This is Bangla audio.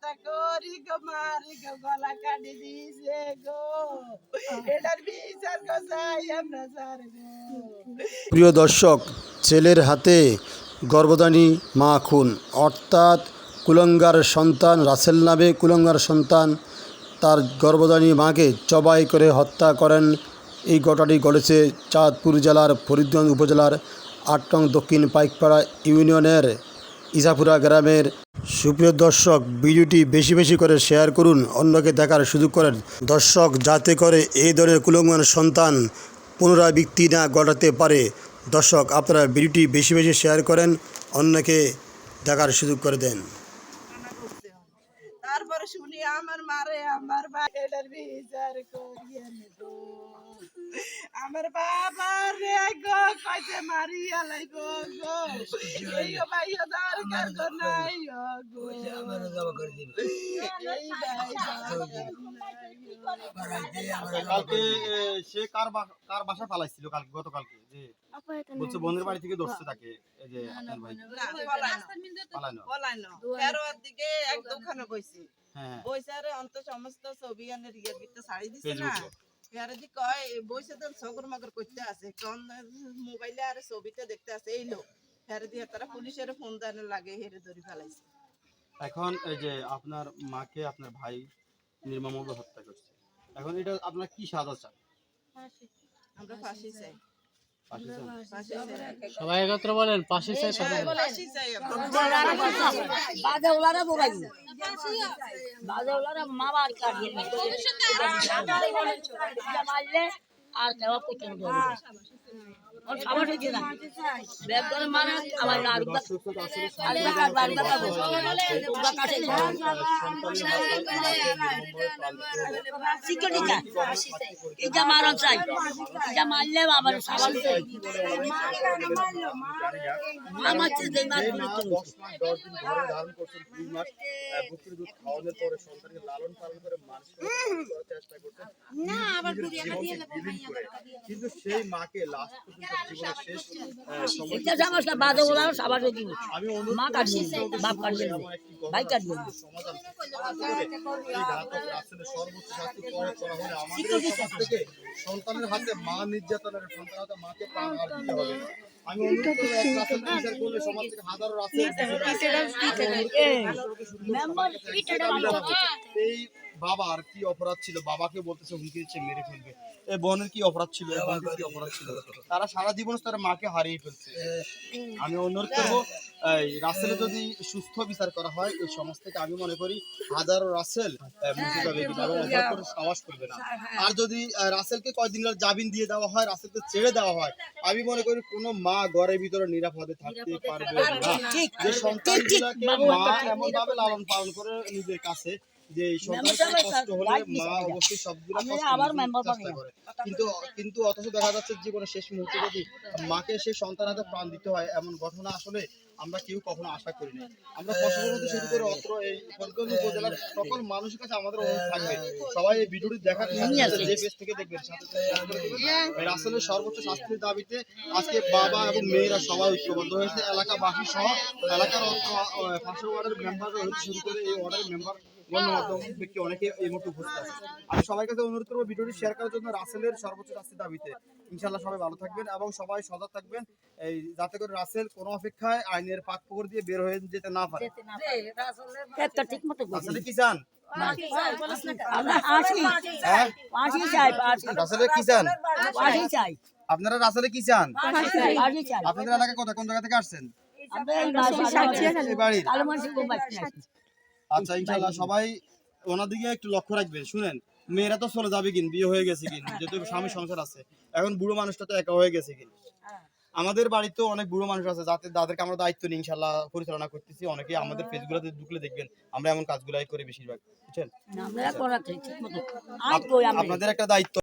হত্যা করি গো মারি গো গলা কাটি দিছে গো এটার বিচার কোথায় আমরা স্যার গো। প্রিয় দর্শক, ছেলের হাতে গর্ভধারী মা খুন, অর্থাৎ কুলাঙ্গার সন্তান রাসেল নামে কুলাঙ্গার সন্তান তার গর্ভধারী মাকে জবাই করে হত্যা করেন। এই ঘটনাটি ঘটেছে চাঁদপুর জেলার ফরিদগঞ্জ উপজেলার ৮ নং দক্ষিণ পাইকপাড়া ইউনিয়নের ইসাপুরা গ্রামের। সুপ্রিয় দর্শক, ভিডিওটি বেশি বেশি করে শেয়ার করুন, অন্যকে দেখার সুযোগ করেন দর্শক, যাতে করে এই ধরনের কুলাঙ্গার সন্তান পুনরাবৃত্তি না ঘটাতে পারে। দর্শক, আপনারা ভিডিওটি বেশি বেশি শেয়ার করেন, অন্যকে দেখার সুযোগ করে দেন। তারপরে শুনি আমার মারে আমার ভাইয়ের বিচার করিয়েন গো আমার বাবা রে গো কইতে মারিয়া লাই গো গো এই ভাইয়া দরকার গো নাই গো আমার জবা করে দিবে এই ভাই কালকে সে কার বাসা পালাইছিল কালকে গতকালকে যে বলছে বোনের বাড়ি থেকে ধরছে তাকে এই যে আপনার ভাই পলাইনো 13 দিকে এক দোকানে বইছি বইসারে অন্ত সমস্ত ছবি আনের ইয়ের ভিতরে ছাড়ি দিছে না ইয়ারে দি কয় বইছে তো সগর মগর করতে আছে কোন মোবাইলে আর ছবিতে দেখতে আছে এই লোক ইয়ারে দি তারা পুলিশের ফোন দানে লাগে হেরে ধরে ফেলাইছে। এখন এই যে আপনার মাকে আপনার ভাই নির্মমভাবে হত্যা করছে, এখন এটা আপনার কি সাজা চান? আমরা ফাঁসি চাই। সবাই একত্র বলেন ফাঁসি চাই, ফাঁসি চাই। বাজাওলারা মোবাইল বাজাওলারা মা বাড়ি কাটিয়ে মারলে আর দেওয়া পর্যন্ত আমার হয়েছে না ব্যাগ করে মারা আমার এটা মারণ চাই, এটা মারলে আমার সবাই আমার কিন্তু সেই মাকে লাস্ট পর্যন্ত জীবনের শেষ সময় আমি মা কাটিয়ে বাপ কাটিয়ে ভাই কাটিয়ে সমাধান এই ঘাতক রাসেলের সর্বোচ্চ শাস্তি প্রয়োগ করা হলে আমাদের সমাজ থেকে সন্তানের হাতে মা নির্যাতনের সন্তানের হাতে মাকে প্রাণ আর দিতে হবে না। আমি অনুরোধ করব রাসেল বিচার করলে সমাজ থেকে হাজারো রাসেল এই বাবার কি অপরাধ ছিল, বাবাকে বলতেছে হুমকি দিচ্ছে মেরে ফেলবে, এই বোনের কি অপরাধ ছিল, এই বোনের কি অপরাধ ছিল, তারা সারা জীবন তার মাকে হারিয়ে ফেলছে। আমি অনুরোধ করবো এই রাসেলের যদি সুস্থ বিচার করা হয় এই সমাজ থেকে আমি মনে করি হাজারো রাসেল মুক্তি পাবে এবং অপরাধ করে সাহস করবে না। আর যদি রাসেলকে কয়েকদিনের জামিন দিয়ে দেওয়া হয়, রাসেলকে ছেড়ে দেওয়া হয়, আমি মনে করি কোনো মা ঘরের ভিতরে নিরাপদে থাকতে পারবে না। যে সন্তানগুলোকে মা এমন ভাবে লালন পালন করে নিজের কাছে যে সন্তানের কষ্ট হলে মা অবশ্যই সবগুলো চেষ্টা করে, কিন্তু অথচ দেখা যাচ্ছে জীবনের শেষ মুহূর্তে যদি মাকে সেই সন্তান হাতে প্রাণ দিতে হয় এমন ঘটনা আসলে আমরা কেউ কখনো আশা করি না। আমরা প্রশাসন থেকে শুরু করে অত্র এই ফরিদগঞ্জ উপজেলার সকল মানুষের কাছে আমাদের অনুরোধ থাকবে সবাই এই ভিডিওটি দেখার যে পেজ থেকে দেখবেন রাসেলের সর্বোচ্চ শাস্তির দাবিতে আজকে বাবা এবং মেয়েরা সবাই ঐক্যবদ্ধ হয়েছে। এলাকাবাসী সহ এলাকার 500 ওয়ার্ডের মেম্বার হতে শুরু করে এই ওয়ার্ডের মেম্বার গণমাধ্যম ব্যক্তি অনেকে এই মুহূর্তে উপস্থিত আছে। আমি সবাই কাছে অনুরোধ করবো ভিডিওটি শেয়ার করার জন্য রাসেলের সর্বোচ্চ শাস্তির দাবিতে। ইনশাআল্লাহ সবাই ভালো থাকবেন এবং সবাই সজাগ থাকবেন এই যাতে করে রাসেল কোনো অপেক্ষায় আইনের পাক পকড় দিয়ে বের হয়ে যেতে না পারে। রাসেল কি চান? রাসেলে কি চান? আপনারা রাসেলে কি চান? আপনাদের এলাকা কোন জায়গা থেকে আসছেন? আচ্ছা, ইনশাআল্লাহ সবাই ওনার দিকে একটু লক্ষ্য রাখবেন। শুনেন, মেয়েরা তো চলে যাবে কিন, বিয়ে হয়ে গেছে কিন, যেহেতু স্বামী সংসার আছে, এখন বুড়ো মানুষটা তো একা হয়ে গেছে কিন। আমাদের বাড়িতেও অনেক বুড়ো মানুষ আছে যাদেরকে আমরা দায়িত্ব নিয়ে ইনশাআল্লাহ পরিচালনা করতেছি। অনেকে আমাদের পেজগুলোতে ঢুকলে দেখবেন আমরা এমন কাজগুলাই করি বেশিরভাগ, বুঝছেন? আপনাদের একটা দায়িত্ব